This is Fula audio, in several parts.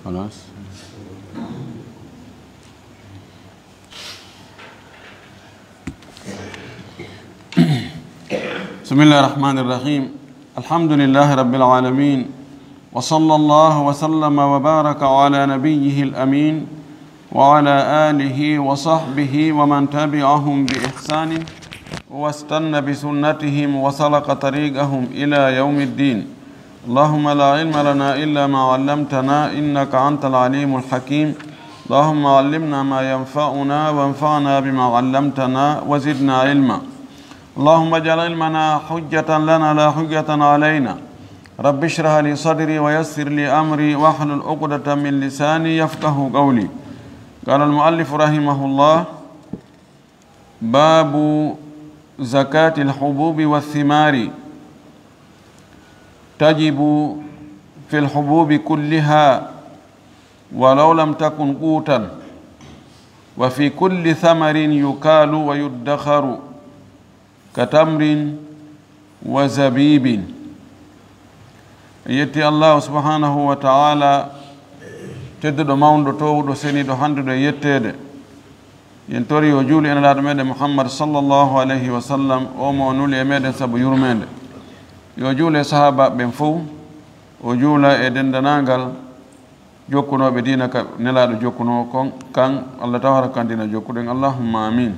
خلاص. بسم الله الرحمن الرحيم. الحمد لله رب العالمين، وصلى الله وسلم وبارك على نبيه الأمين وعلى آله وصحبه ومن تبعهم بإحسان واستنى بسنتهم وسلك طريقهم إلى يوم الدين. اللهم لا علم لنا إلا ما علمتنا إنك أنت العليم الحكيم. اللهم علمنا ما ينفعنا وانفعنا بما علمتنا وزدنا علما. اللهم اجعل علمنا حجة لنا لا حجة علينا. رب اشرح لي صدري ويسر لي أمري واحلل عقدة من لساني يفقه قولي. قال المؤلف رحمه الله: باب زكاة الحبوب والثمار. تجب في الحبوب كلها ولو لم تكن قوتا، وفي كل ثمر يكال ويدخر كتمر وزبيب. يتي الله سبحانه وتعالى تددو ماوندو توودو سنيدو هاندو يتede yen tori o juuli en laado meɗen Muhammad sallallahu alayhi wa sallam o mo nuli e meɗen sabu yurmede. Yo juule sahaba ɓen fof, o juula e dendanagal jokkunoɓe dina ka nelaɗo jokkuno kon kan Allah tawara kan dina jokkuɗen, allahumma amin.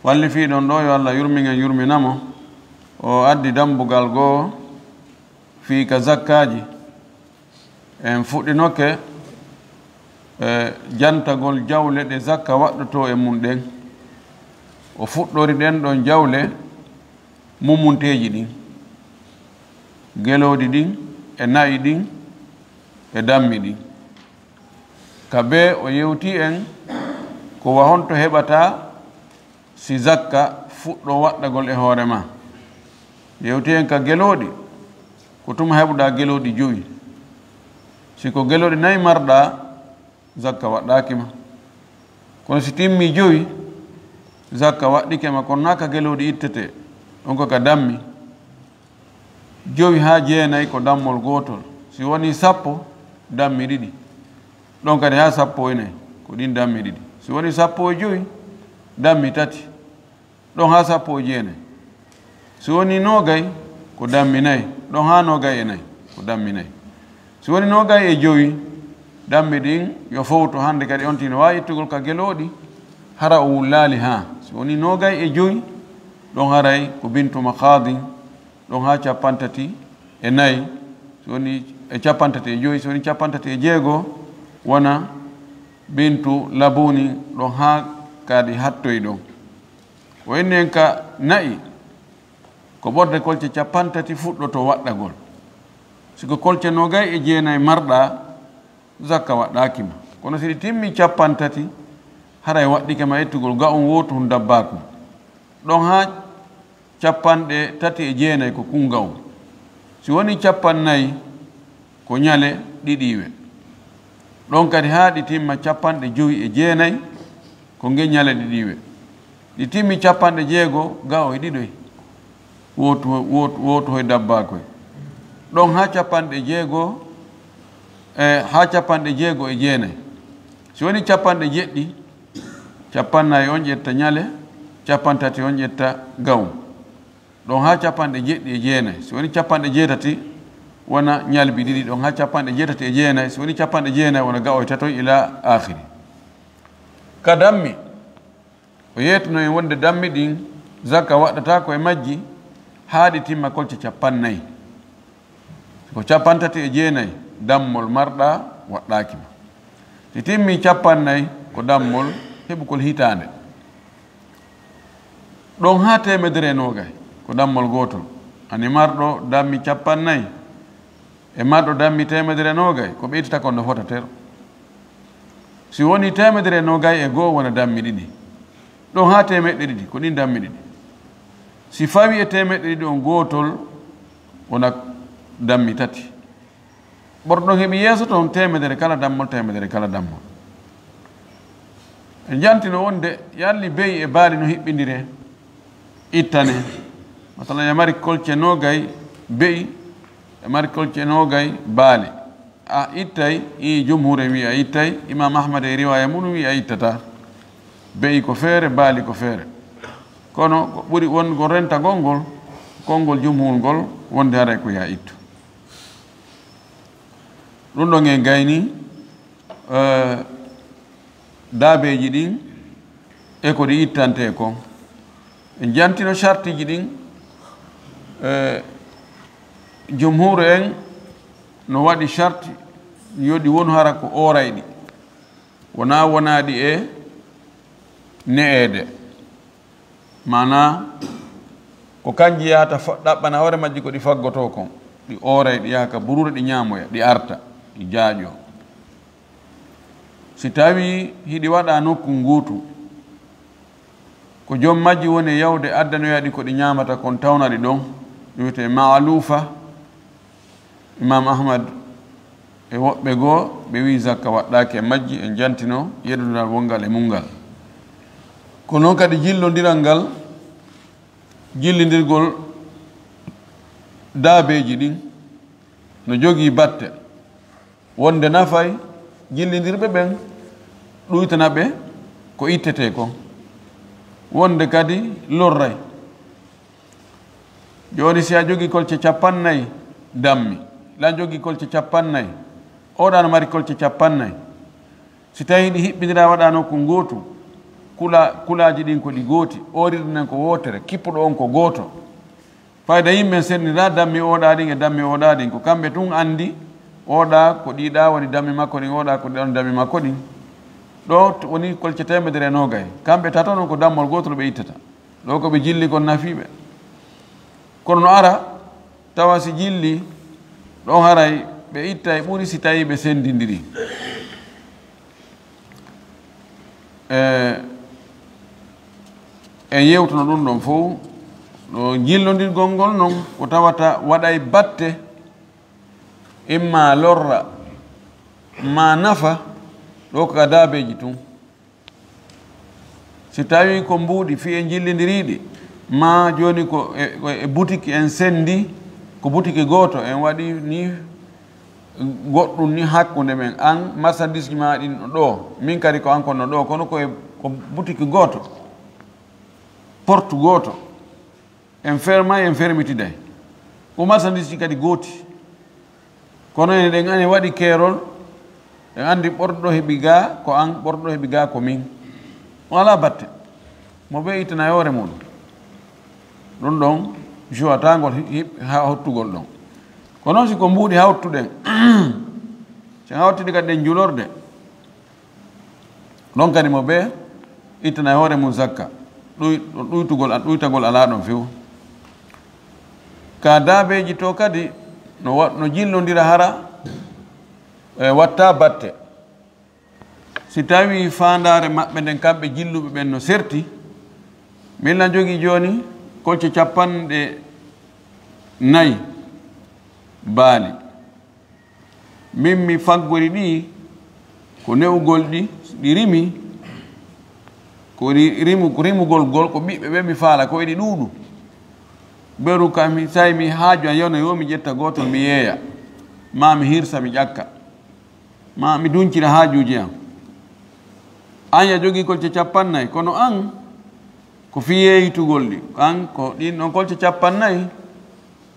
walli fiɗon ɗo yo Allah yurmingen yurminamo o addi dambugal goo fii ka zakkaji en fuɗɗinoke jantagol jawle ɗe zakka waɗɗoto e mum ɗen. O fuɗɗori ɗen ɗon jawle mumunteji ɗin, gelodi ɗin e nayi ɗin e dammi ɗin. ka be o yewti en ko wahonto heɓata si zakka fuɗɗo waɗɗagol e hoore ma. yewti en ka geloɗi ko tuma heɓuɗa geloɗi 5. siko geloɗi 4 marɗa zakka waɗɗakima, kono si timmi 5 zakka waɗɗikema, kono naka geloɗi ittete ɗon ko ka dammi 5 ha 9 ko dammol gotol. si woni 10 dammi 2 ɗon kadi ha 14 ko ɗin dammi 2. si woni 15 dammi 3 ɗon ha 19. si woni 20 ko dammi 4 ɗon ha 24 ko dammi 4. si woni 25 dammi ɗin yo fowto hande kadi on tino wawi ittugol ka geloɗi hara o wullali ha. si woni 25 ɗon haray ko bintu makhadin ɗon ha 34. si woni e 35. si woni 36 wona bintu labuni ɗon ha kadi hattoy ɗon. o inni en ka nayi ko ɓorde kolce 30 fuɗɗoto waɗɗagol. siko kolce 29 marɗa zakka waɗɗakima, kono siɗi timmi 30 haray waɗɗikema ettugol ga on wotu hun dabbaku. ɗon ha 39 ko kungaw. si woni 40 ko ñale ɗiɗiwe. ɗon kadi ha ɗi timma 59 ko nge ñale ɗiɗiwe. ɗi timmi 60 ga o e ɗiɗoy wotu hoye dabbakoy. ɗon ha 60 ha 69. si woni 70 50 on ƴetta ñale, 30 on ƴetta gaw. ɗon ha 69. si woni 80 wona ñalbi 2. ɗon ha 89. si woni 90 wona gaw e tatoy ila akhiri. ka dammi o yetno en wonde dammi ɗin zakka waɗɗata ko e majji haaɗi timma kolce 40. ko 39 dammol marɗa waɗɗakima. si timmi 40 ko dammol heɓukol hitande. ɗon ha 120 ko dammol gotol. ani marɗo dammi 40 e marɗo dammi 120 ko ɓeytata kon no fota tero. si woni 121 wona dammi 2. ɗon ha 200 ko ɗin dammi 2. si fawi e 200 on gotol wona dammi 3. ɓorɗon heɓi yeeso toon 100 kala dammol, 100 kala dammol. e jantino wonde yalli beyi e baali no hiɓɓidire ittane. masalan e mari kolce 20 beyi e mari kolce 20 baali. a ittay i jumhure wi a ittay imam ahmad e riwaya mum wi a ittata beyi ko feere baali ko feere kono ko ɓuri wongo rentagol ngol konngol jumhur ngol wonde haray ko ya ittu ɗum ɗon e gayni daabeji ɗin e ko ɗi ittante kon en jantino chartiji ɗin jumhur en no waɗi charte yoɗi won hara ko orayɗi wona wonaɗi e ne'ede mana ko kanji yahata ɗaɓɓana hoore majji ko ɗi faggoto kon ɗi oray ɗi yaha ka burure ɗi ñaamoya ɗi arta ɗi jaaƴo si tawi hiɗi waɗa nokku nguutu ko joom majji woni yawde addanoyaɗi ko ɗi ñaamata kon tawnaɗi ɗon wiyete maalufa imam ahmad e woɓɓe goo ɓe wi zakka waɗɗaki e majji en jantino yeɗodal wongal e mungal ko noon kadi jillodiral ngal jillidirgol daabeji ɗin no jogii batte wonde nafay jillidirɓe ɓen ɗuytana ɓe ko ittete kon wonde kadi lorray joni si a jogii kolce 40 dammi lan jogii kolce 40 oɗano mari kolce 40 si tawi ɗi hiɓɓidira waɗa nokku gootu kulaji ɗin ko ɗi gooti oriɗinen ko wotere kippuɗo on ko gooto fayda yimɓe sennira dammi oɗa ɗin e dammi oɗa ɗin ko kamɓe tun andi oɗa ko ɗiɗa woni dammi makko ɗin oɗa ko ɗon dammi makko ɗin ɗo woni kolce 190 kamɓe tata noon ko dammol gotol ɓe ittata ɗo ko ɓe jilli kon nafiɓe kono no ara tawa si jilli ɗon haray ɓe itta e ɓuri si tawi ɓe sendidiri en yewtuno ɗum ɗon fof ɗo jillodirgol ngol noon ko tawata waɗay batte imma lorra ma nafa ɗo ko daabeji tun si tawi ko mbuuɗi fi en jillidiriɗi ma joni ko e boutique en sendi ko boutique gooto en waɗi ni goɗɗum ni hakkude men an marchandise ma ɗin ɗo min kadi ko an konno ɗo kono ko boutique gooto porte gooto en ferma en fermitiday ko marchandise ji kadi gooti kono ene ɗen ane waɗi keerol en andi ɓorɗo heɓi ga ko an ɓorɗo heɓi ga ko min wala batte mo ɓe ittana hoore muɗum ɗum ɗon jowatagol ha hottugol ɗon ko noon siko mbuuɗi hawtuɗen si hawtide kadi ɗen julorde ɗon kadi mo ɓe ittana hoore mum zakka ɗuytagol ala ɗon few ka daabeji to kadi no jillodira hara watta batte si tawi fandare maɓɓe nden kamɓe jilluɓe ɓen no serti minna jogii joni kolce 40 baali min mi faggori ɗi ko newugol ɗi rimi ko rimugol gol ko ɓiɓɓe ɓe mi faala ko eɗi ɗuuɗu ɓeru kam tawi mi haaju an yewno yo mi ƴetta gotol mi yeeya ma mi hirsa mi ƴakka ma mi duncira haajuji am an ya jogii kolce 40 kono an ko fi yeeyitugol ɗi an ko ɗin ɗon kolce 40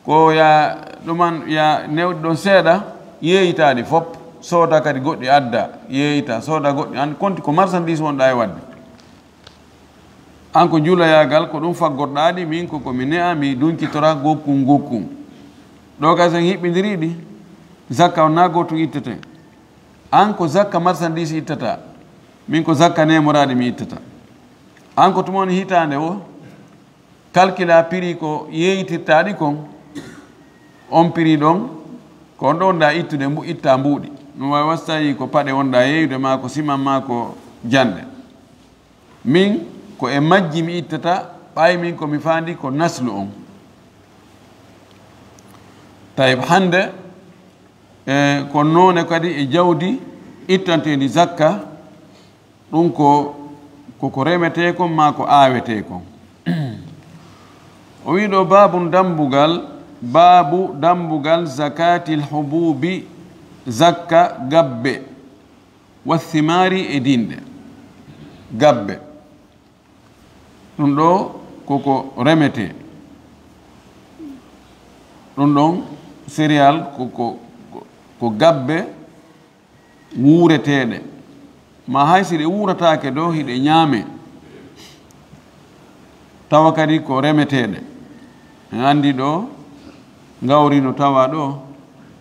ko ya ɗuman ya newɗi ɗon seeɗa yeeyitaɗi fof sooda kadi goɗɗi adda yeeyita sooda goɗɗi an konti ko marchandise wonɗa e wadde an ko juulayagal ko ɗum faggorɗaɗi min komi ne'a mi dunkitora gokkum ɗo ka sen hiɓɓidiriɗi zakka wonna gotum ittete an ko zakka marchandise ittata min ko zakka nemoraɗi mi ittata an ko tumoni hitande o calcula prix ko yeeyitirtaɗi kon on prix ɗon ko on ɗo wonda ittude itta mbuuɗi ɗum wawi wastayi ko paɗe wonda yeeyude ma ko siman ma ko jande min ko e majji mi ittata ɓayi min komi fandi ko naslu on tayib hande ko noone kadi e jawdi ittantedi zakka ɗum koko remete kon ma ko aawete kon o wiɗo babu dambugal zakati lhububi zakka gabbe wathimari e dinde gabbe ɗum ɗo koko remete ɗum ɗon céréal ko gabbe wuureteɗe ma hay si ɗe wuuratake dow hiɗe ñaame tawa kadi ko remeteɗe en andi ɗo gawri no tawa ɗo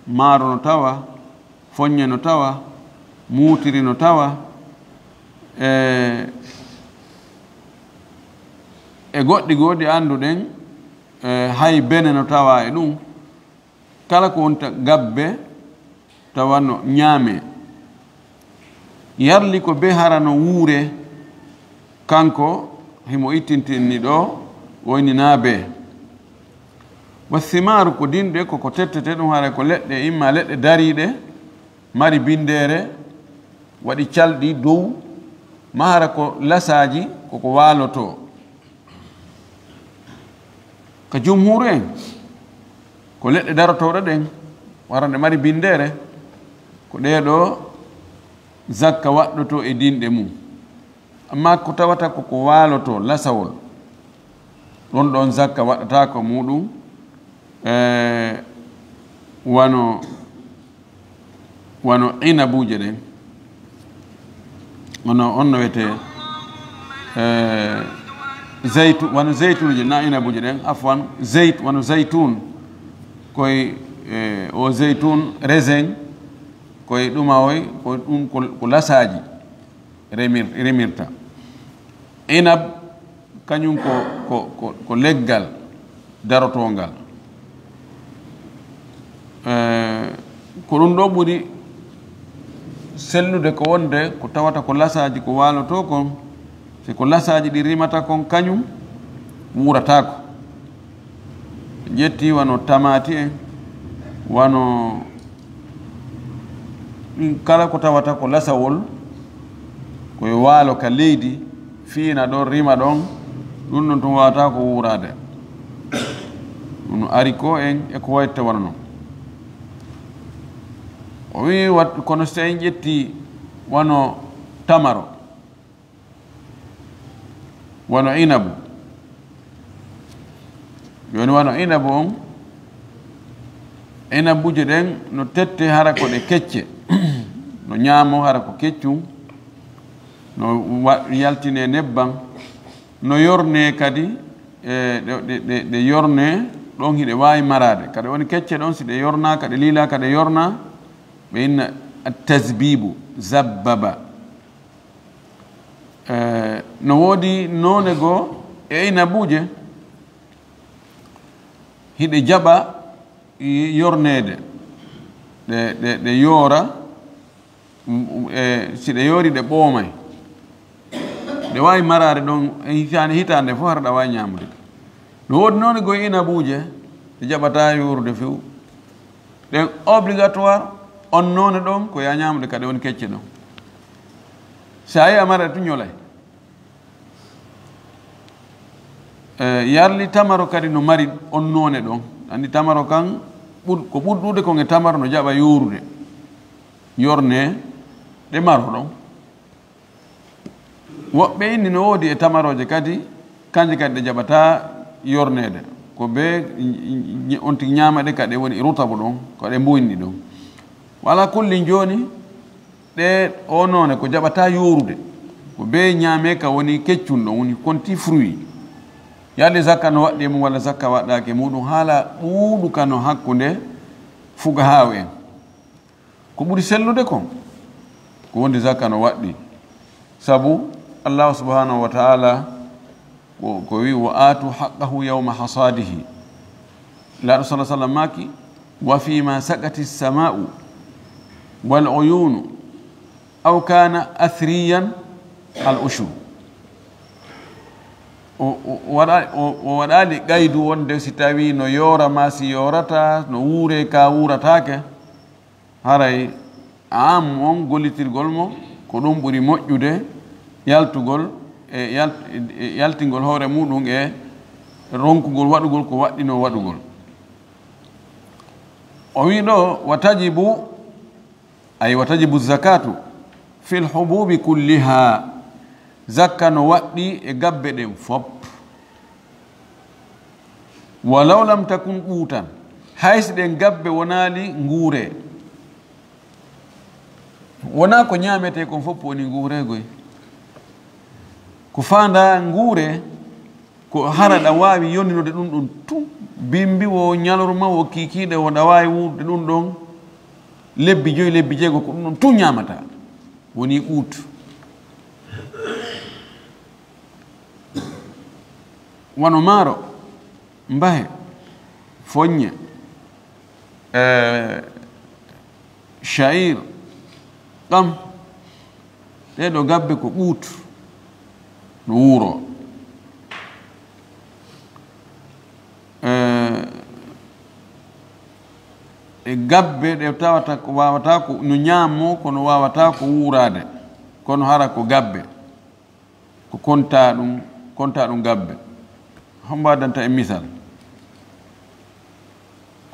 maaro no tawa foññe no tawa muutiri no tawa e goɗɗi goɗɗi annduɗen hay bene no tawa e ɗum kala ko wonta gabbe tawano ñaame yarli ko be hara no wuure kanko himo ittintinni ɗo woyni naa be wathimaru ko dinɗe koko tettete ɗum hara ko leɗɗe imma leɗɗe dariɗe mari bindere waɗi calɗi dow ma hara ko lasaji koko waaloto ko jumhur en ko leɗɗe darotoɗo ɗen warande mari bindere ko ɗeɗo zakka waɗɗoto e dinɗe mum amma ko tawata koko waaloto lasawol ɗon ɗon zakka waɗata ko muɗum wano inabuje ɗen onno wiyete wano zeytunuje na inabuje ɗen afwan wano zeytun koye o zeytun raisin koye ɗuma oy ko ɗum ko lasaji remirta inab kañum ko leggal darotongal ko ɗum ɗo ɓuri sellude ko wonde ko tawata ko lasaji ko waaloto kon si ko lasaji ɗi rimata kon kañum wuuratako ƴetti wano tamati en wano ɗin kala ko tawata ko lasawol koye waalo ka leydi fiina ɗon rima ɗon ɗum ɗon tum wawata ko wuurade ɗum haricot en e ko wayitte wona noon o wi kono so en ƴetti wano tamaro wano inabu joni wano inabu on inabuje ɗen no tette hara ko ɗe kecce no ñaamo hara ko keccum no yaltine nebban no yorne kadi ɗe yorne ɗon hiɗe wawi marade kada woni kecce ɗon si ɗe yornaka ɗe lilaka ɗe yorna ɓe inna tasbibu zabbaba no woodi none goo e inabuje hiɗe jaɓa yornede ɗe yoora si ɗe yoori ɗe ɓoomay ɗe wawi marade ɗon hitande fof hara ɗa wawi ñamude no woodi noon goye inabuje ɗe jaɓata yorude few ɗen obligatoire on noone ɗon ko ya ñamude kadi woni kecce ɗon sa yi a marade tu ñolay yarli tamaro kadi no mari on noone ɗon andi tamaro kan ko ɓurɗude kon e tamaro no jaɓa yorude yorne ɗe maro ɗon woɓɓe inni no woodi e tamaroje kadi kanje kadi ɗe jaɓata yornede ko be on tigi ñamaɗe kadi woni rutabu ɗon ko ɗe mbuyni ɗon wala kulli joni ɗe o noone ko jaɓata yorude ko be ñaame ka woni keccum ɗon woni konti fruit yalde zakka no waɗɗi mum walla zakka waɗɗake muɗum haala ɓuuɗu ka no hakkude fuga haaw en ko ɓuri sellude kon ko wondi zakka no waɗɗi sabu allahu subhanahu wa taala ko wi wa atu haqqahu yawma hasadihi laaɗo sa sallam maki wa fima sakati lsama'u wal uyunu aw kana athriyan al ushur o waɗali qaydu wonde si tawi no yorama si yorata no wuure ka wuuratake haray am on gollitirgol mo ko ɗum ɓuri moƴƴude yaltugol e yaltingol hoore muɗum e ronkugol waɗugol ko waɗɗino waɗugol o wi ɗo wa tajibu أي وتجب الزكاة في الحبوب كلها زكا نواتي إقبل فوب ولو لم تكن قوتا حيث إقبل ونالي نغوري wana ko nyamete ko fop woni ngure goy ko fanda ngure ko harada wawi yonnode dum don tu bimbi wo nyaloruma wo kikide wo dawawi wude dum don lebbi joy lebbi jego ko dum tu nyamata woni ut wano maro mbahe fonye shair kam ɗeɗo gabbe ko ɓuutu no wuro e gabbe ɗe tawata ko wawata ko no ñaamo kono wawata ko wuurade kono hara ko gabbe ko konta ɗum gabbe hombo addanta e misal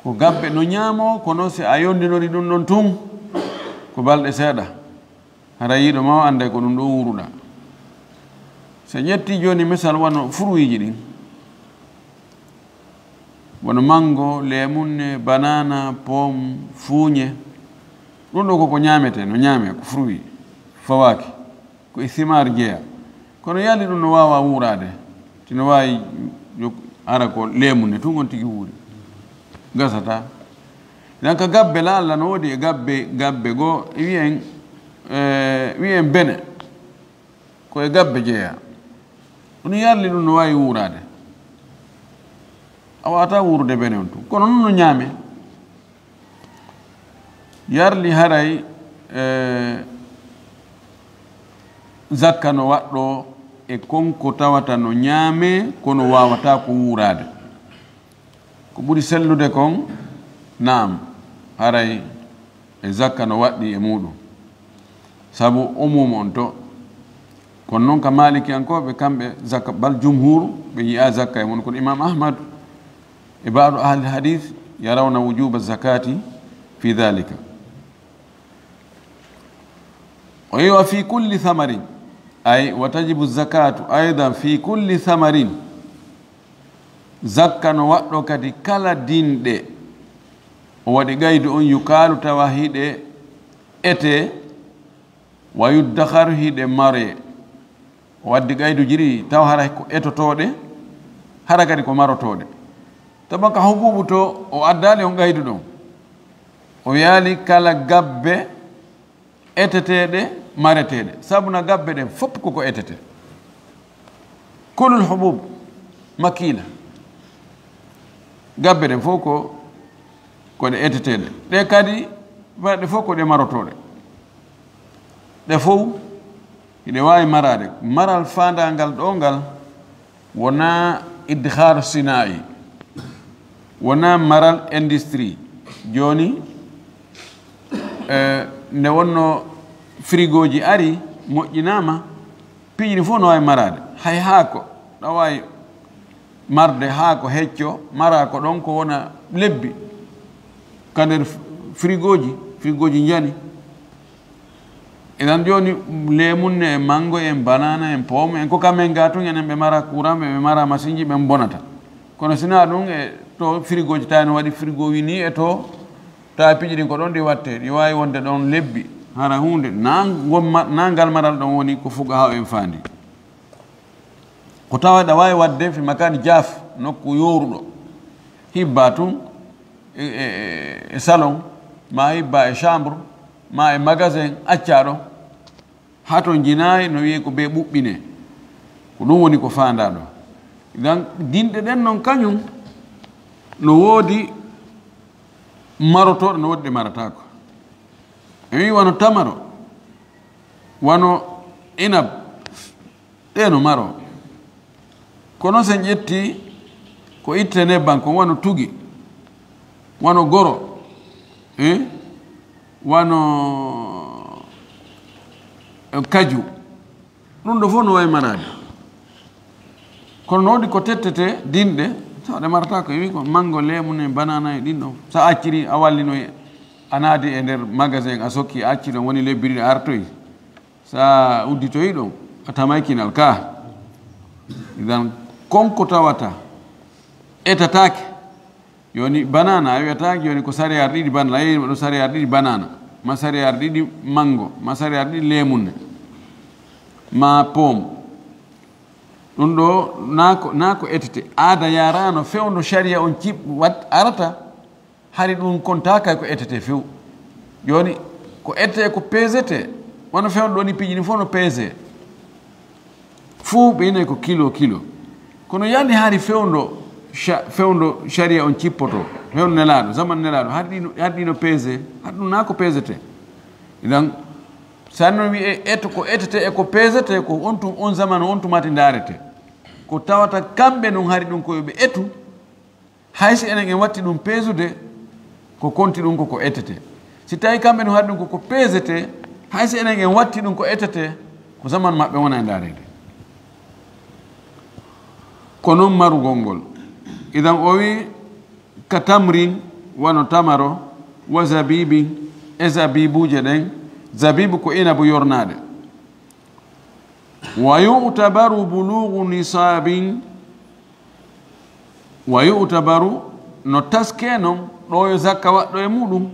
ko gabbe no ñaamo kono si a yondinori ɗum ɗon tum ko balɗe seeɗa hara yiɗo ma ande ko ɗum ɗo wuruɗa so ñetti joni misal wano fruiji ɗin wono mango lemunne banana pomme fuuñe ɗum ɗo koko ñamete no ñaame ko fruit fawaki ko e thimar jeeya kono yalli ɗum no wawa wuurade tino wawi ara ko lemunne tun on tigi wuuri gasata donc gabbe la Allah no wodi gabbe go wiyen bene ko e gabbe jeeya ɗum yalli ɗum no wawi wuurade a wata wuurde bene on tun kono non no ñaame yarli haray zakka no waɗɗo e konko tawata no ñaame kono wawata ko wuurade ko ɓuri sellude kon naam haray e zakka no waɗɗi e muɗum sabu umum on to kono noon ka maliki ankoɓe kamɓe zakka bal jumhur ɓe yiya zakka e mon kono imam ahmad e baɗo ahli hadith yarawna wujuba zakati fi dhalika o yiwa fi kulli thamarin ay wa tajibu zakatu aidan fi kulli thamarin zakka no waɗɗo kadi kala dinɗe o waɗi gaydu on yukalu tawa hiɗe ete wa yuddakharu hiɗe mare o waddi gaydu jiri taw hara ko etotoɗe hara kadi ko marotoɗe taban ka hububu to o addali on gaydu ɗon o yaali kala gabbe eteteɗe mareteɗe sabuna gabbe ɗen fopp koko etete kulul hubub makila gabbe ɗen fof koɗe eteteɗe ɗe kadi ɗe fof koɗe marotoɗe ɗe fof hiɗe wawi marade maral fandangal ɗo ngal wona idhar sinai wona maral industrie joni nde wonno frigo ji ari moƴƴinama piiɗi fof no wawi marade hay haako ɗa wawi marde haako hecco mara ko ɗon ko wona lebbi ka nder frigoji jani eɗan joni lemunne e mango en banana en pomme en ko kamen ga tun enen ɓe mara courant ɓe mara machine ji ɓe bonata kono sina ɗum e to frigoji tawi no waɗi frigo wi ni e to tawa piƴi ɗin ko ɗon ɗi watte ɗi wawi wonde ɗon lebbi hara hunde na ngal maral ɗon woni ko fuga ha en fandi ko tawa ɗa wawi wadde fi makani jaf nokku yoruɗo hibba tun e salon ma hibba e chambre ma e magasin accaɗo ha to jinayi no wiye ko be ɓuɓɓine ko ɗum woni ko fandaɗo dan dinɗe ɗen noon kañum no woodi marotoɗo no woodi ɗe maratako e wi wano tamaro wano inab ɗe no maro kono sen ƴetti ko itte nebban kon wano tugi wano goro wano kaju ɗum ɗo fof no wawi marade kono no waɗi ko tettete dinɗe tawa ɗe marata ko wi ko mango lemune banana e ɗin ɗo sa acciri a wallinoye anadi e nder magasin a sokki acci ɗon woni lebbiri artoy sa udditoyi ɗon a tamaykinal ka idan konko tawata etatake yoni banana a wiyataki yoni ko sare ar ɗiɗi banana ayi ɗo sare ar ɗiɗi banana ma sare ar ɗiɗi mango ma sare ar ɗiɗi lemunne ma pomme ɗum ɗo nako etete aada yarano fewdo sharia on cib wat arata hari ɗum kontaka ko etete few joni ko etete ko pesete wono fewdo ɗoni piƴini fof no pese fuu ɓeynayi ko kilo kono yani hari fewdo sharia on cippoto fewdo nelaɗo zaman nelaɗo haɗi no pese haɗi ɗum na ko pesete idan sanno wi eto ko etete e ko pesete ko on zaman on tumati darete ko tawata kamɓe ɗum hari ɗum koyoɓe etu haysi enen en watti ɗum pesude ko konti ɗum koko etete si tawi kamɓe ɗum hari ɗum koko pesete haysi enen en watti ɗum ko etete ko zaman maɓɓe wona e darede ko noon marugol ngol idan o wi ka tamrin wano tamaro wa zabibin e zabibuje ɗen zabibu ko inabu yornade wa yu'tabaru bulughu nisabin wa yu'tabaru no taske non ɗo yo zakka waɗɗo e muɗum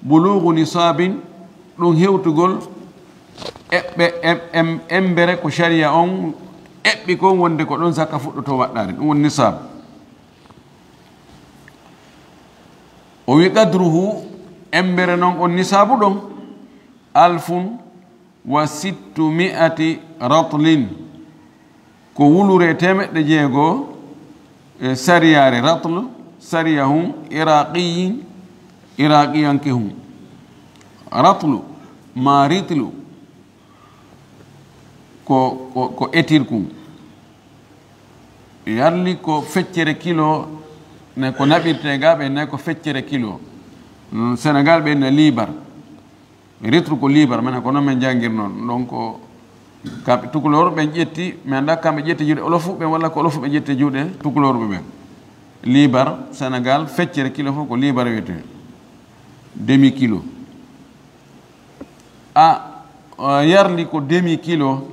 bulughu nisabin ɗum hewtugol embere ko sharia on eɓɓi kon wonde ko ɗon zakka fuɗɗoto waɗɗade ɗum woni nisab o wi qadruhu embere noon on nisabu ɗon 1600 ratlin ko wulure temeɗɗe jeegoo e sariyare ratl sariya hum iraqiyanke hum ratlu ma ritlu ko etir kum yarli ko feccere kilo ne ko naɓirte ga ɓe nayi ko feccere kilo sénégal ɓe ne libar ritru ko libar mena ko noon men jangir noon donc kamɓe tukulor ɓen ƴetti mi anda kamɓe ƴetti juuɗe olofu ɓen walla ko olofu ɓe ƴetti juuɗe tukulorɓe ɓen libar sénégal feccere kilo fof ko libar wiyete demi kilo yarli ko demi kilo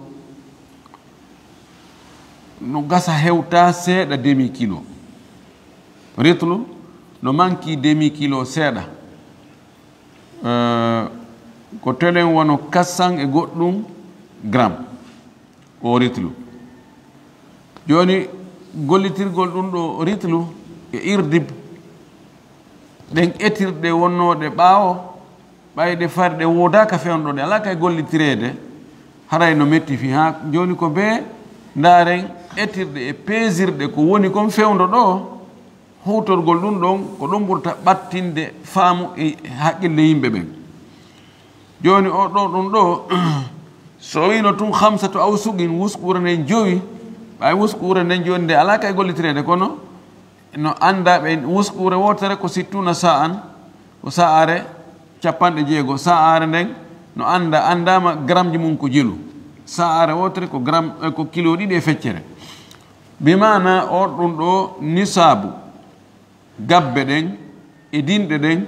no gasa hewta seeɗa demi kilo ritlu no manki demi kilo seeɗa ko telen wono 400 e goɗɗum gramme o ritlu joni gollitirgol ɗum ɗo ritlu e irdib ɗen etirɗe wonnoɗe ɓaawo ɓayde farɗe wodaka fewno ɗe ala kay gollitirede haray no metti fi ha joni ko be ndaren etirɗe e pesirɗe ko woni kon fewndo ɗo hawtorgol ɗum ɗon ko ɗum ɓurta ɓattinde faamu e haqqille yimɓe ɓen joni o ɗo ɗum ɗo so wino tun 5 awsugin wuskura nden 5 ɓay wuskura nden joni nde ala kay gollitirede kono no anda ɓe wuskure wotere ko 60 sa'an ko sa'are 60 sa'are nden no andama gramme ji mum ko jelu sa'are wotere ko gramme ko kilo 2 e feccere bimana o ɗum ɗo nisabu gabbe ɗen e dinɗe ɗen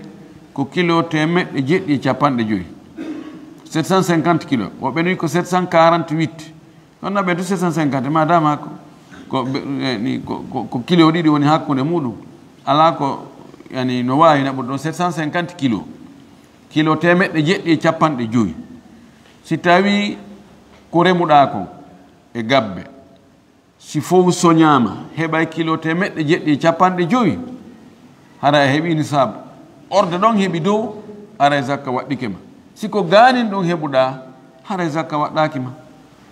ko kilo 750 750 kilo woɓe ni ko 748 on naɓe to 750 madama ko kilo 2 woni hakkude muɗum ala ko yani no wawi naɓude ɗon 750 kilo 750 si tawi ko remuɗa kon e gabbe si fof soñama heɓay kilo 750 hara heɓi nisabu orde ɗon heɓi dow ara zakka waɗɗike ma siko ganin ɗum heɓuɗa hara zakka waɗɗaki ma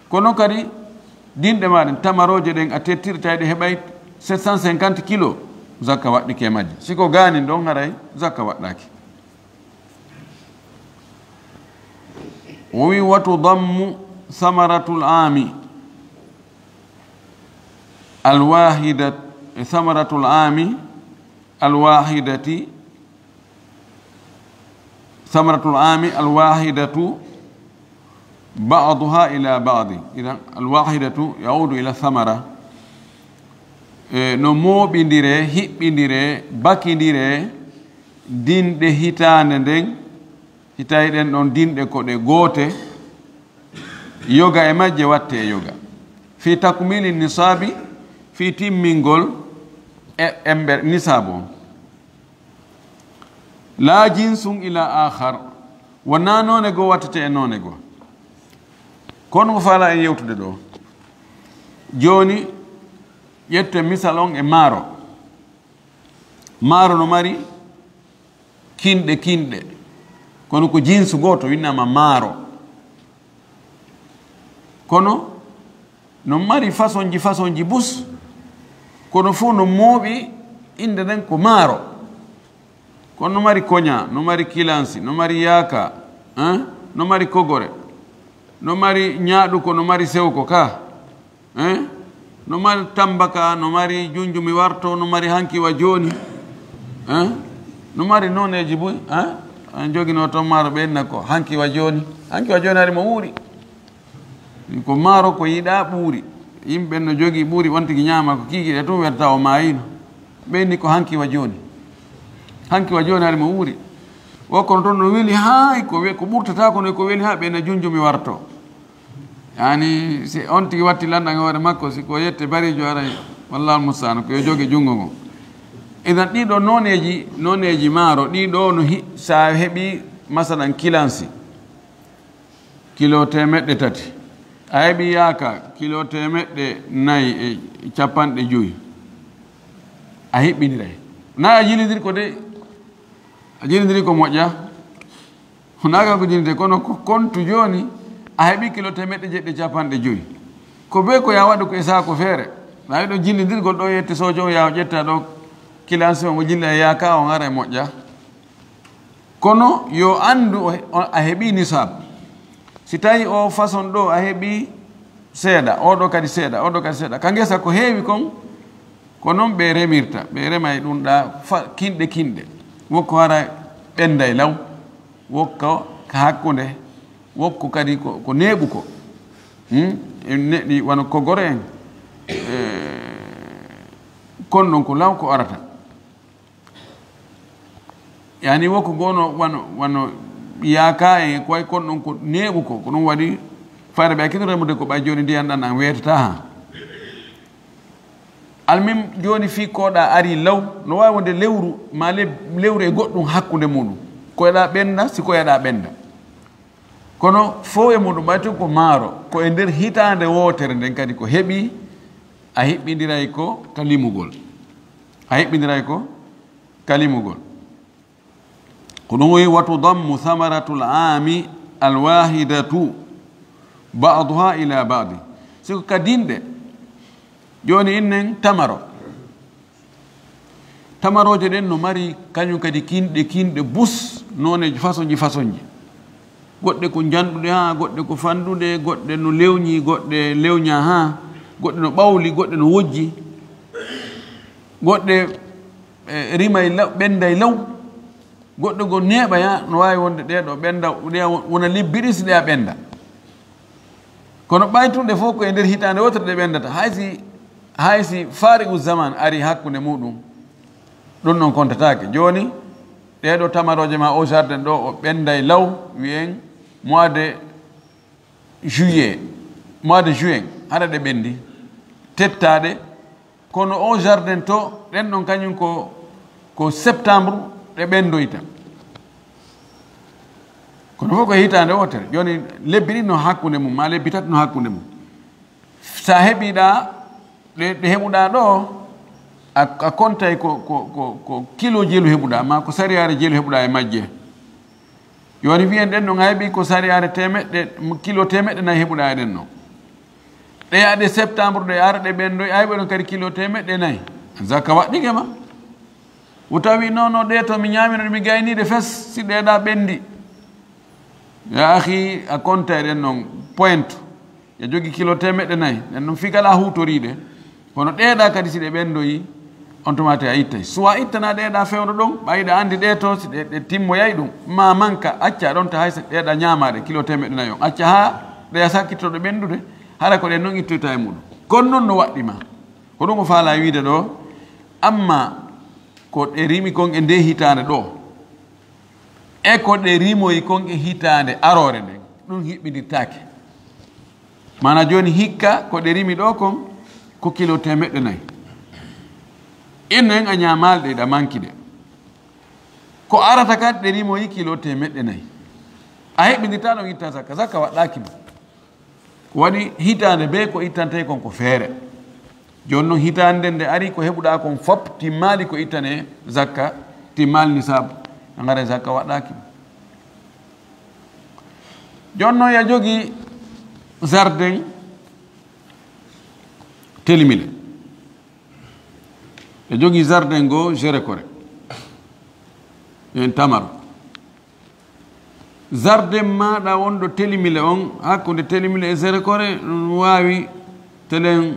kono kadi dinɗe maɗen tamaroje ɗen a tettirta ɗe heɓay 750 kilo zakka waɗɗike majje siko ganin ɗon haray zakka waɗɗaki o wi watudammu samaratul ami alwahidat samaratul ami alwahidati samaratul ami alwahidatu بعضها إلى بعض إذا الواحدة يعود إلى الثمرة نمو بنديره هيب بنديره باكي ديره dinɗe hitande nden hitayiɗen ɗon dinɗe ko ɗe goote yoga e majje watte yoga fi takmili nisabi fi timmingol ember nisabu on la jinsun ila akhar wona none go wattete e none go kono ko fala en yewtude ɗo joni ƴette misal on e maaro no mari kinɗe kono ko jinsu goto winnama maaro kono no mari façon ji bus kono fu no mooɓi inde nden ko maaro kono no mari koña no mari kilansi no mari yaaka no mari kogore no mari ñaaɗuko no mari sewko ka no mari tambaka no mari junjumi warto no mari hankiwa joni no mari noneji boy an jogino toon maaro ɓenna ko hankiwa joni hari mo wuuri ko maaro ko yiɗa ɓuuri yimɓe no jogii ɓuuri wontiki ñaama ko kiikiɗe tum werta o maayino ɓenni ko hankiwa joni hari mo wuuri wokkono toon no weli hay ko ɓurtata kono ko weli ha ɓena junjumi warto yani si on tigi watti lanɗan hoore makko si ko yette barijo aray wallahu almustaan ko yo jogi junngo ngo idan ɗiɗo noneji maaro ɗiɗo no sa heɓi masalan kilansi kilo 300 a heɓi yaaka kilo 4 e capanɗe joyi a hiɓɓiniray na a jilidiri ko de a jilidiri ko moƴƴa naga ko jilide kono ko kontu joni a heɓi kilo 750 ko be ko ya waɗa ko e saako feere nayi ɗo jillidirgol ɗo yette sojo o yaw ƴetta ɗo kilansi o jilla e yaaka o gara e moƴƴa kono yo andu a heɓi nisab si tawi o façon ɗo a heɓi seeɗa oɗo kadi seeɗa ka ngesa ko heewi kon ko noon ɓe remirta ɓe rema e ɗum ɗa kinɗe wokko hara ɓenda e law wokka ka hakkunde wokko kadi ko neeɓu ko neɗɗi wano kogore en kon ɗon ko law ko arata yani wokko gono wano yaaka en ko way kon ɗon ko neeɓu ko ɗum waɗi fayda ɓe hakkito remude ko ɓay joni ndiyan ɗan an weetata ha almim joni fi koɗa ari law no wawi wonde lewru ma lewru e goɗɗum hakkude muɗum koyeɗa ɓenda si koyeɗa ɓenda kono fo e muɗum ɓaytu ko maaro ko e nder hitande wotere nden kadi ko heɓi a hiɓɓidiray ko kalimugol ko ɗum wi watu dammu thamaratul ami alwahidatu baduha ila badi siko kadinɗe joni innen tamaroje ɗen no mari kañum kadi kinɗe bus noneji façon ji goɗɗe ko janɗuɗe ha goɗɗe ko fanduɗe goɗɗe no lewñi goɗɗe lewña ha goɗɗe no ɓawli goɗɗe no wojji goɗɗe rima ɓenda e law goɗɗe go neeɓa ya no wawi wonde ɗeɗo ɓenda wona libbiɗi ɗe a ɓenda kono ɓaytuɗe fof ko e nder hitande wotere ɗe ɓendata haysi farigu zaman ari hakkude muɗum ɗum ɗon kontatake joni ɗeɗo tamaroje ma au jardin ɗo o ɓenda e law wiyen mois de juin haɗa ɗe ɓendi tettaɗe kono au jardin to ɗen ɗon kañum ko septembre ɗe ɓendoyta kono fof ko hitande wotere joni lebbi ɗi no hakkude mum ma lebbi tati no hakkude mum sa heɓiɗa ɗe heɓuɗa ɗo a kontay ko kilo jeelu heɓuɗa ma ko sariyare jeelu heɓuɗa e majje joni wiyen ɗen ɗon a heeɓi ko sariyare kilo 100 heɓuɗa e ɗen ɗon ɗe yaɗe septembre ɗe ara ɗe ɓendoy a heɓi ɗon kadi kilo 400 zakka waɗɗike ma o tawi nono ɗe to mi ñamino mi gaynide fes si ɗeɗa ɓendi ya ahi a konta e ɗen ɗon point ya jogui kilo 400 ɗen ɗon fi kala hutoriɗe kono ɗeɗa kadi si ɗe ɓendoyi on tumate a ittay soit ittana ɗeɗa fewɗo ɗon ɓayiɗa andi ɗe to si ɗe timmoyay ɗum ma manka acca ɗon ta haysa ɗeɗa ñamaɗe kilo 100 on acca ha ɗeya sakkittoɗe ɓendude hara ko ɗen noon ittoyta e muɗum kono noon no waɗɗima ko ɗum o faala wiide ɗo amma ko ɗe rimi kon e nde hitande ɗo e ko ɗe rimoyi kon e hitande arore nden ɗum hiɓɓidirtake mana joni hikka ko ɗe rimi ɗo kon ko kilo 400 innen a ñamalɗe ɗa manki ɗe ko arata kadi ɗe rimoyi kilo 400 a heɓɓidirta ɗon itta zakka zakka waɗɗaki ma ko waɗi hitande be ko ittante kon ko feere joni noon hitande nde ari ko heɓuɗa kon fop timmali ko ittane zakka timmali nisabu a gara zakka waɗɗaki ma joni noon ya jogui jardin telimile e jogui jardin go gérekore en tamaro jardin maɗa wonɗo telimile on hakkude telimile e gérekore ɗum wawi telen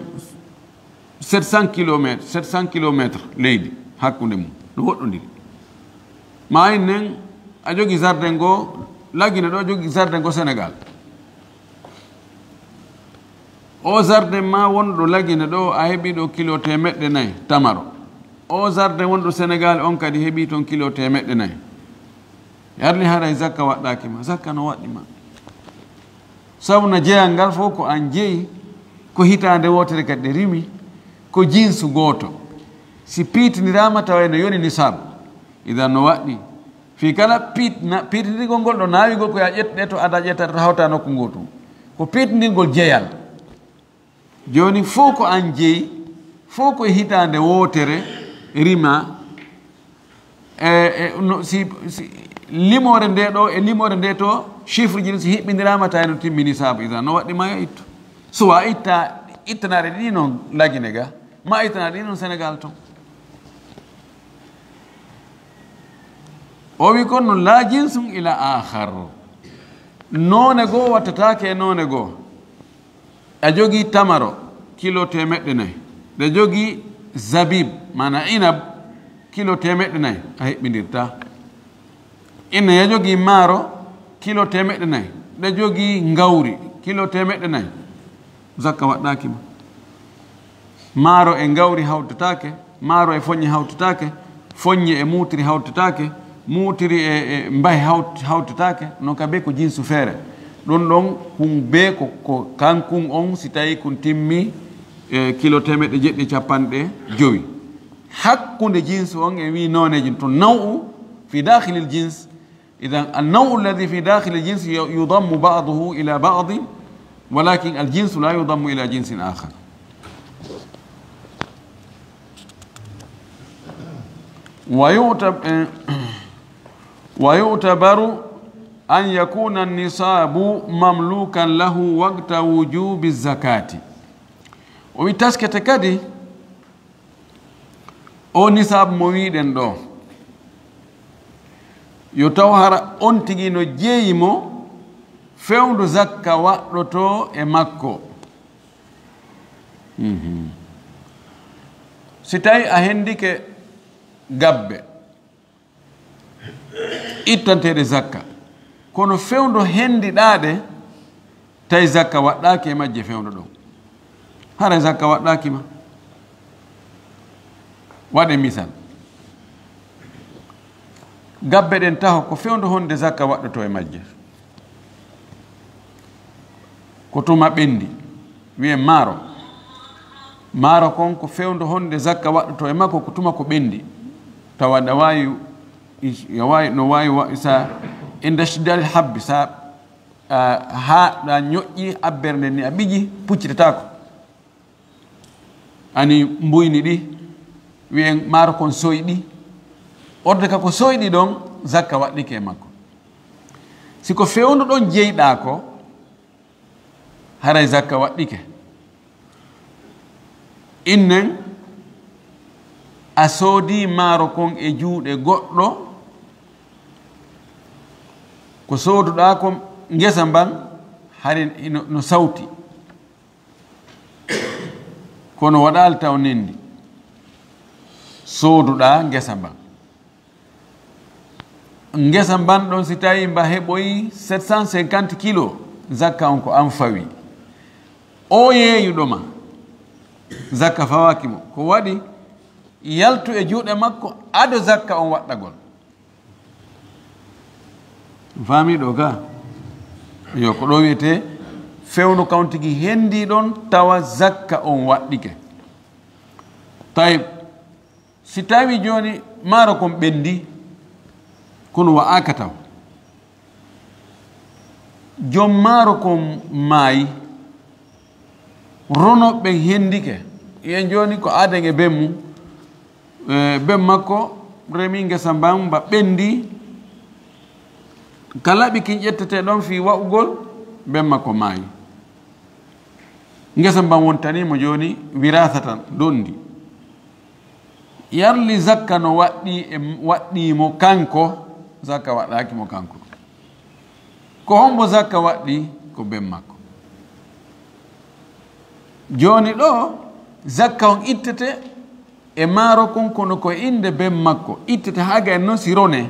700 kilométre leydi hakkude mum no woɗɗodiri ma in nen a jogui jardin go laggine ɗo jogui jardin go sénégal o jardin ma wonɗo laggine ɗo a heeɓi ɗo kilo 400 tamaro o jardin wonɗo sénégal on kadi heeɓi toon kilo 400 yarni haray zakka waɗɗakima zakka no waɗɗima sabu no jeyal ngal fof ko an jeeyi ko hitande wotere kadi ɗe rimi ko jinsu goto si piitinirama tawa no yoni nisab idan no waɗɗi fi kala piitinirgol ngol ɗo nawigol koya ƴettuɗe to ada ƴettata to hawta nokku gotum ko piitinirgol jeyal joni fof ko an jeeyi fof ko hitande wotere rima si limore nde ɗo e limore nde to chiffre ji ɗi si hiɓɓindirama tawi no timmini saabu idan no waɗɗima yo ittu sowa ittanare ɗi noon lagine ga ma ittanare ɗi noon sénégal toon o wi kon noon la jinsum ila ahar none goo wattatake e none goo a jogui tamaro kilo 400 ɗe jogui zabib mana inab kilo 400 a heɓɓidirta inne ya jogui maaro kilo 400 ɗe jogui ngawri kilo 400 zakka waɗɗakima maaro e ngawri hawtatake maaro e foññe hawtatake foññe e muutiri hawtatake muutiri e mbahe hawtatake non ka be ko jinsu feere ɗum ɗon kum be ko kankun on si tawi kun timmi kilo 150 hakkunde jinsu on e wi noneji to nawu fi dakhilil jins إذا النوع الذي في داخل الجنس يضم بعضه إلى بعض ولكن الجنس لا يضم إلى جنس آخر ويعتبر أن يكون النصاب مملوكا له وقت وجوب الزكاة وبتسكت كدي أو نصاب مويدن دو yo taw hara on tigi no jeeyimo fewndu zakka waɗɗoto e makko si tawi a hendike gabbe ittantede zakka kono fewndu hendiɗaɗe tawi zakka waɗɗaki e majje fewndu ɗon hara zakka waɗɗakima waɗe misal gabbe ɗen taho ko fewndu honde zakka waɗɗoto e majje ko tuma ɓendi wiye maaro kon ko fewndu honde zakka waɗɗoto e makko ko tuma ko ɓendi tawa ɗa wawi no wawi sa inda shiddal habbi sa ha ɗa ñoƴƴi abbere nden ni a ɓiƴi puccitatako ani mbuyni ɗi wiye maaro kon soyɗi orde ka ko soyɗi ɗon zakka waɗɗike e makko siko fewndu ɗon jeyɗa ko haray zakka waɗɗike innen a soodi maaro kon e juuɗe goɗɗo ko sooduɗa ko ngesa mban hari no sawti kono waɗal taw nendi sooduɗa ngesa mban ngesa mban ɗon si tawi mba heɓoyi 750 kilo zakka on ko an fawi o yeeyuɗoma zakka fawakimo ko waɗi yaltu e juuɗe makko ado zakka on waɗɗagol fami ɗo ka yo ko ɗo wiyete fewnu kawtigi hendi ɗon tawa zakka on waɗɗike tayib si tawi joni maaro kon ɓendi kono wa'aka taw jom maaro kon maayi ronoɓe hendike yen joni ko aden e ben mum ben makko remi ngesa mbam mba ɓendi kala ɓi kin ƴettete ɗon fi wa'ugol ben makko maayi ngesa mbam wontanimo joni wirasa tan dondi yarli zakka no waɗɗimo kanko zakka waɗakimo kanko ko hombo zakka waɗɗi ko ben makko joni ɗo zakka on ittete e maaro kon kono ko inde ben makko ittete haga en noon si rone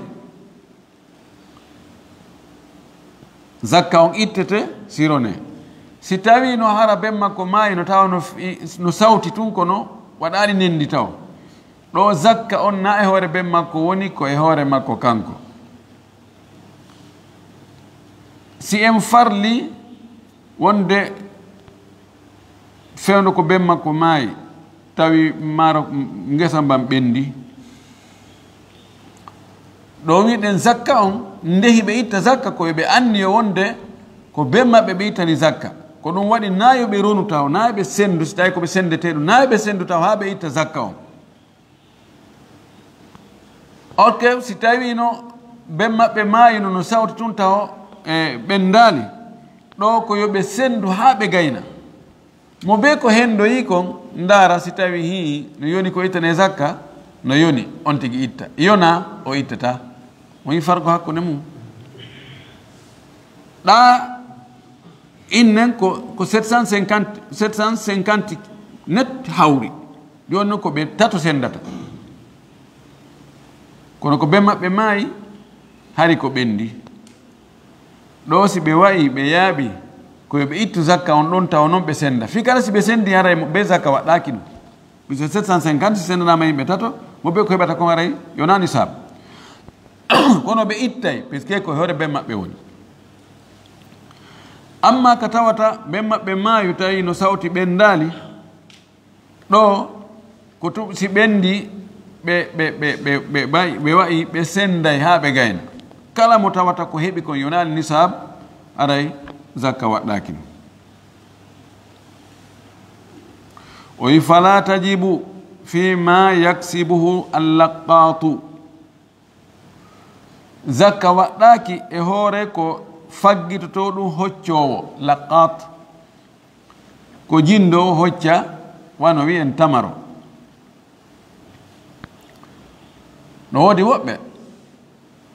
zakka on ittete si rone si tawi no hara ben makko maayi no tawa no sawti tun kono waɗani nendi taw ɗo zakka on na e hoore ben makko woni ko e hoore makko kanko si en farli wonde fewndo ko ben makko maayi tawi maaro ngesa mbam ɓendi ɗo wiɗen zakka on ndehi ɓe itta zakka koye ɓe anni yo wonde ko ben maɓɓe ɓe ittani zakka ko ɗum waɗi na yo ɓe ronu taw na ɓe sendu so tawi koɓe sendete ɗum na ɓe sendu taw ha ɓe itta zakka on ok si tawino ben maɓɓe maayino no sawti tun taw e ɓendali ɗo ko yoɓe sendu ha ɓe gayna mo be ko hendoyi kon ndara si tawi hi no yoni ko ittane zakka no yoni on tigi itta yona o ittata woni farko hakkude mum ɗa innen ko 750 net hawri joni noon ko ɓe tato sendata kono ko ben maɓɓe maayi hari ko ɓendi ɗo si ɓe wayi ɓe yaaɓi koye ɓe ittu zakka on ɗon tawa noon ɓe senda fi kala si ɓe sendi haray be zakka waɗɗaki ɗum puisque 750 si sendanama yimɓe tato mo ɓe ko heɓata kon haray yonani sab kono ɓe ittay puisque ko hoore ben maɓɓe woni amma ka tawata ben maɓɓe maayu tawi no sawti ɓendali ɗo ko si ɓendi ɓe wayi ɓe senday ha ɓe gayna kala mo tawata ko heɓi kon yonani nisab aray zakka waɗɗaki ɗum o wi fala tajibu fi ma yaksibuhu allaqatu zakka waɗɗaki e hoore ko faggitoto ɗum hoccowo laqat ko jindo hocca wano wiyen tamaro no woodi woɓɓe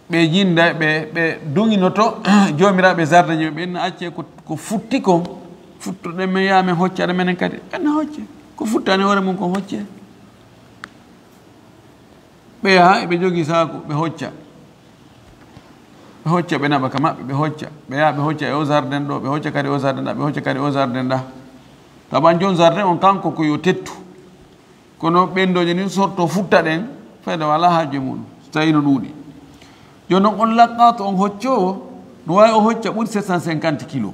ɓe jinda ɓe duŋinoto jomiraɓe zarde ji ɓe acce ko futti kon futtoɗen men yamen hoccade menen kadi ɓenna hocce ko futtani hoore mum kon hocce ɓe yaha eɓe jogii saku ɓe hocca ɓe naɓa ka maɓɓe ɓe hocca ɓe yaha ɓe hocca e o zarden ɗo ɓe hocca kadi o zarden ɗa ɓe hocca kadi o zarden ɗa taɓan jon zarden on kanko ko yo tettu kono ɓendoje ni sorto futta ɗen fayde wala haaje muɗum so tawi no ɗuuɗi joni noon on laqato on hoccowo no wawi o hocca ɓuuri 750 kilos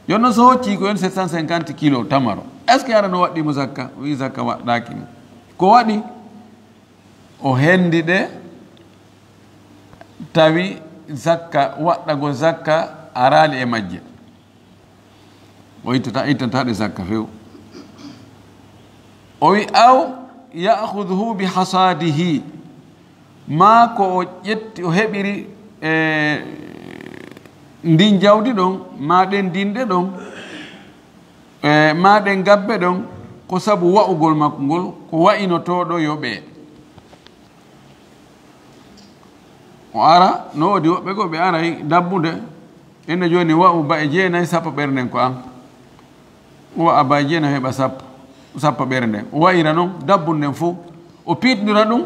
joni noon so hocci ko yon 750 kilos tamaro est ce que ara no waɗɗimo zakka o wi zakka waɗɗakimo ko waɗi o hendi ɗe tawi zakka waɗɗago zakka arali e majje o ittataɗe zakka few o wi aw ya'khudhuhu bi hasadihi ma ko o ƴetti o heɓiri ndin jawdi ɗon ma ɗen dinɗe ɗon ma ɗen gabbe ɗon ko sabu wa'ugol makko ngol ko wa'inotoɗo yo ɓe o ara no wodi woɓɓe go ɓe aray dabbude enne joni wa'u ba e jeenayi sappo ɓernden ko an o wa'a ba e jeenayi heɓa sappo ɓernden o wa'ira noon dabbude nden fof o piitdira ɗum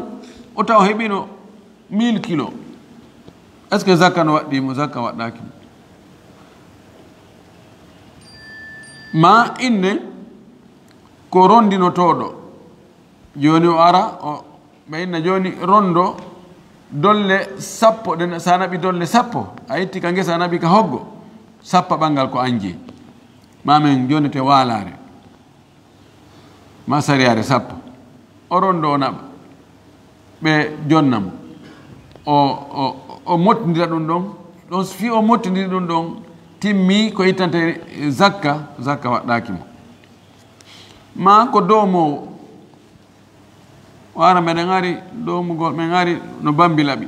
o taw heɓino 1000 kilos est ce que zakka no waɗɗimo zakka waɗɗaki ma inne ko rondinotoɗo joni o ara o ɓe inna joni rondo dolle sappo den sanabi dolle sappo a itti ka ngesa nabi ka hoggo sappa bangal ko anje mamen jonete walare ma sariare sappo orondo onam be jonnam o mottindira ɗum ɗon fi o mottindiri ɗum ɗon timmi ko ittante zakka waɗɗaki mo ma ko domo wara meɗen ari domugol men ari no bambilaɓi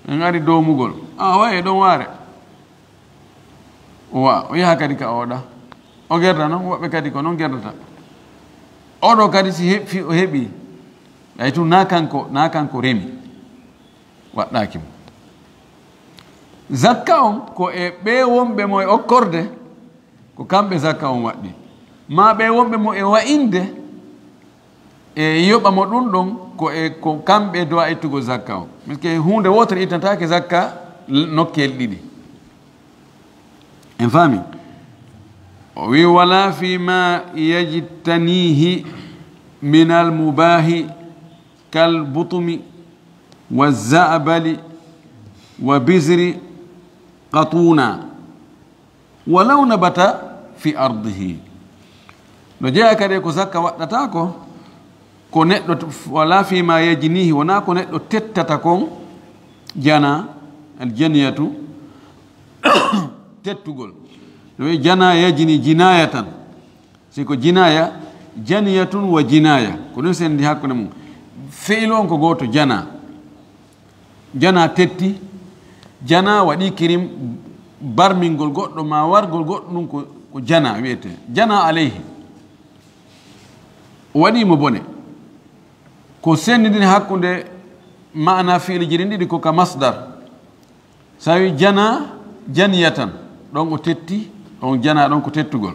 en ari domugol waye ɗon waare o yaha kadi ka oɗa o gerda noon woɓɓe kadi ko noon gerdata oɗo kadi si o heɓi ay tu na kanko remi waɗɗaki mo zakka on ko e ɓe wonɓe mo e okkorde ko kamɓe zakka on waɗɗi ma ɓe wonɓe mo e wa'inde e yoɓa mo ɗum ɗon ko kamɓe dowa ittugo zakka on miske hunde wotere ittantake zakka nokkel ɗiɗi en faami o wi wala fima yajtanihi min almubahi kalbutumi wa zabali wa bizri qatuna walaw nabata fi ardihi no jeeya kadi ko zakka waɗɗata ko neɗɗo wala fima yajnihi wona ko neɗɗo tettata kon jana aljaniyatu tettugol no wi jana yajni jinayatan siko jinaya janiyatun wa jinaya ko ɗum sendi hakkude mum feilo on ko goto jana tetti jana waɗi kirim barmingol goɗɗo ma wargol goɗɗo ɗum ko jana wiyete jana alayhi waɗimo bone ko sendidini hakkude maana fiili jiri ɗiɗi ko ka masdar sa wi jana janiyatan ɗon o tetti on jana ɗon ko tettugol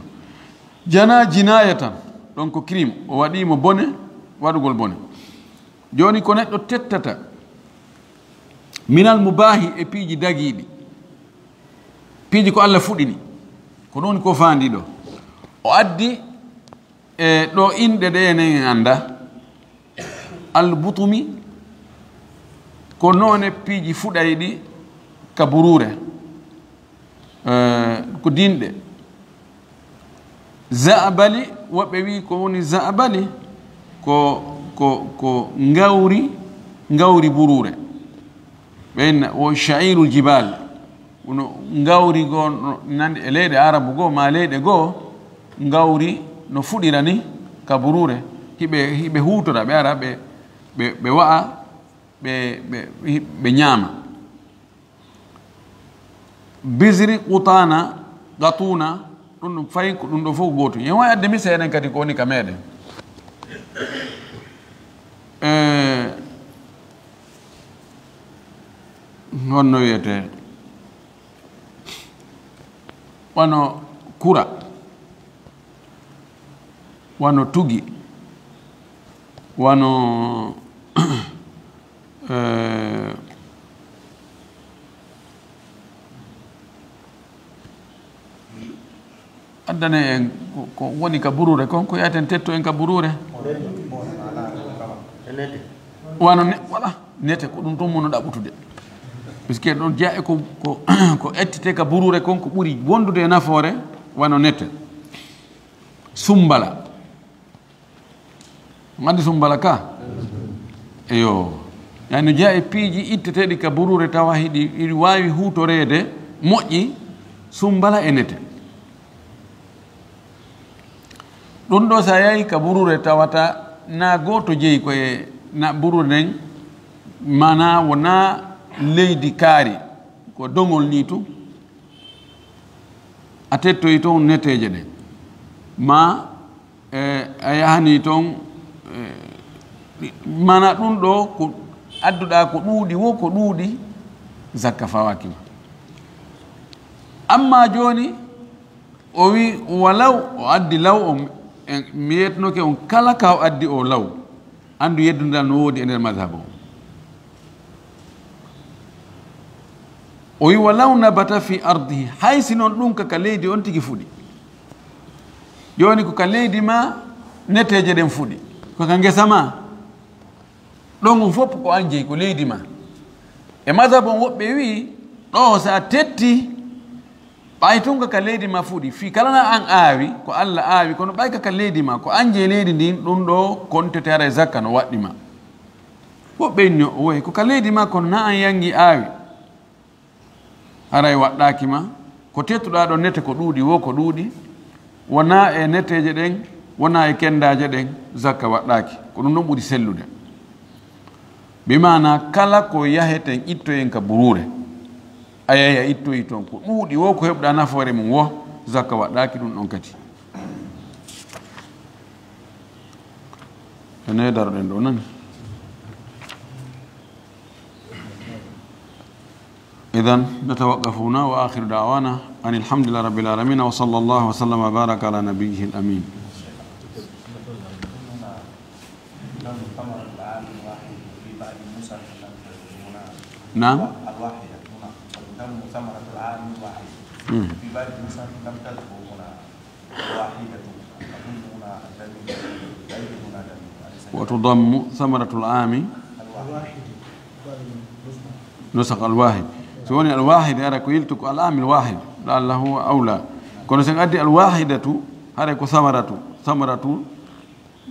jana jinayatan ɗon ko crime o waɗimo bone waɗugol bone joni ko neɗɗo tettata minal mubahi e piiji dagiiɗi piiji ko Allah fuɗini ko ɗum ko faandi ɗo o addi e ɗo inɗe ɗe enen anda albutumi ko noone piiji fuɗay ɗi ka burure ko dinɗe zabali woɓɓe wi ko woni zabali ko ngawri burure ɓeyna o shairul jibal no ngawri goo nandi e leyɗe arabu goo ma leyɗe goo ngawri no fuɗira ni ka burure hiɓe hutora ɓe ara ɓe wa'a ɓe ñaama bisri qutana gatuna ɗum fayi ko ɗum ɗo fof gooto yen wawi adde miseeɗen kadi ko woni ka meɗen honno wiyete wano kura wano tugi wano addane en ko woni ka burure kon ko yaten tetto en ka burure wano wala nete ko ɗum ɗum mono ɗaɓɓutude puisque ɗon jeeya ko ettite ka burure kon ko ɓuri wondude e nafoore wano nette sumbala andi sumbala ka eyo yani jeeya e piiji itteteɗi ka burure tawa hiɗi wawi hutorede moƴƴi sumbala e nete ɗum ɗo sa yahi ka burure tawata na goto jeeyi koye na burure nden mana wona leydi kaari ko dongol ni tu a tettoyi toon neteje ɗen ma a yahani toon mana ɗum ɗo ko adduɗa ko ɗuuɗi wo ko ɗuuɗi zakka fawakima amma joni o wi walaw o addi law o mi yetnoke on kala ka o addi o law andu yeddudal no woodi e nder madhab o wi walaw nabata fi ardihi hay si noon ɗum kaka leydi on tigi fuɗi joni ko ka leydi ma neteje ɗen fuɗi koka ngesa ma ɗon on fof ko an jeeyi ko leydi ma e mazhabon woɓɓe wi ɗo sa tetti ɓay tunka ka leydi ma fuɗi fi kalana an aawi ko Allah aawi kono ɓayka ka leydi ma ko an je leydi ndin ɗum ɗo kontete ara zakka no waɗɗima woɓɓe ni o woyi ko ka leydi ma kono na an yangi aawi haray waɗɗaki ma ko tettuɗa ɗo nete ko ɗuuɗi wo ko ɗuuɗi wona e neteje ɗen wona e kendaje ɗen zakka waɗɗaki ko ɗum ɗon ɓuri sellude bimana kala ko yaheten ittoyen ka burure a yeeya ittoyi toon ko ɗuuɗi wo ko heɓɗa nafoore mum wo zakka waɗɗaki ɗum ɗon kadi ene daroɗen ɗo nani إذن نتوقف هنا وآخر دعوانا أن الحمد لله رب العالمين وصلى الله وسلم وبارك على نبيه الأمين. نعم. الواحدة هنا ثمرة العام واحد. في بعض النسخ لم تذكر هنا واحدة هنا وتضم ثمرة العام نسخ الواحد. سوني الواحد هذا كويلتك العام الواحد لعله أولى. كنا سنأدي الواحدة هذا ثمرة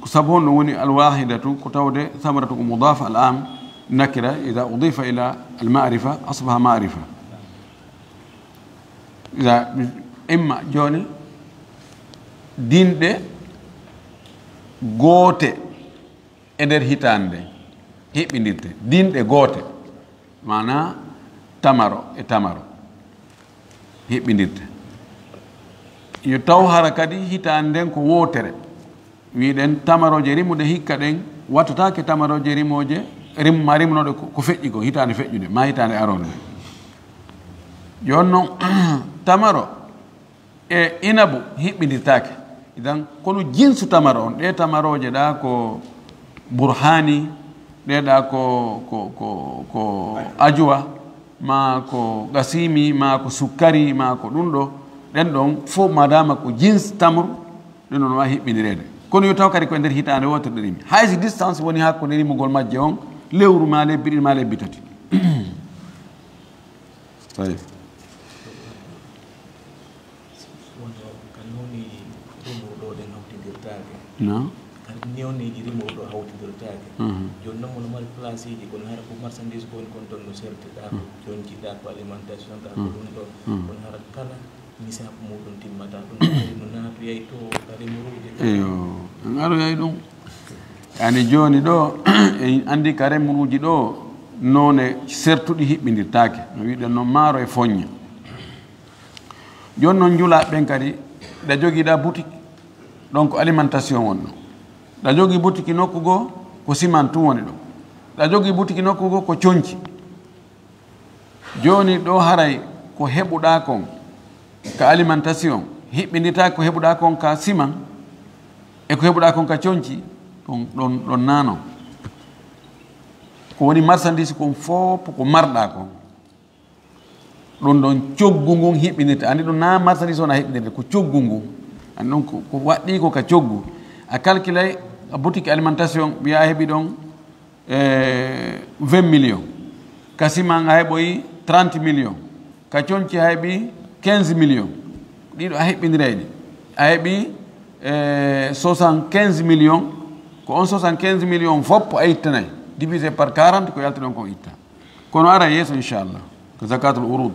سبون وني الواحدة كتود ثمرة مضاف العام نكرة إذا أضيف إلى المعرفة أصبح معرفة. إذا إما جوني دين ده غوتة إدر هيتان ده هيب بنديته دين ده غوتة معناه tamaro e tamaro heɓɓindirte yo taw hara kadi hitande nden ko wotere wiɗen tamaroje rimude hikka ɗen wattatake tamaroje rimoje rimma rimnoɗe ko feƴƴi ko hitande feƴƴude ma hitande arode joni noon tamaro e inabu hiɓɓindirtake idan kono jinsu tamaro on ɗe tamaroje ɗa ko burhani ɗeɗa ko ajuwa ma ko gasimi ma ko sukkari ma ko ɗum ɗo ɗen ɗon fof madama ko jins tamru ɗen ɗon wawi hiɓɓindirede kono yo taw kadi koye nder hitande wotere rimi haysi distance woni hakkude rimugol majje on lewru ma lebbi ɗiɗi ma lebbi tati tawi no newneji rimowɗo hawtidirtake joni noon mono mari place ji kono hara ko marchandise ko woni kon toon no serteɗa ko joni jiɗɗa ko alimentation ka ko ɗum ɗo kono hara kala misabu muɗum timmata ɗum no naatoyay to remoruji eyo en aroyay ɗum yani joni ɗo en andi ka remoruji ɗo none sertuɗi hiɓɓidirtake no wiɗen noon maaro e foñña joni noon jula ɓen kadi ɗa joguiɗa boutique donc alimentation won ɗo ɗa jogui boutique nokku goo ko ciment tum woni ɗo ɗa jogui boutique nokku goo ko coñci joni ɗo haray ko heɓuɗa kon ka alimentation hiɓɓindirtaki ko heɓuɗa kon ka ciment e ko heɓuɗa kon ka coñci ɗon nano ko woni marchandise kon fof ko marɗa kon ɗum ɗon coggu ngun hiɓɓindirta andi ɗum na marchandise wona hiɓɓindirde ko coggu ngun andi ɗon ko waɗɗi ko ka coggu a calculay boutique alimentation mbiya a heɓi ɗon 20 millions ka ciment a heɓoyi 30 millions ka coñci a heɓi 15 millions ɗiɗo a heɓɓindireyɗi a heɓi 75 millions ko on 75 millions fof a ittanayi divisé par 40 ko yalta ɗon kon itta kono ara yeeso inchallah ko zakatul urud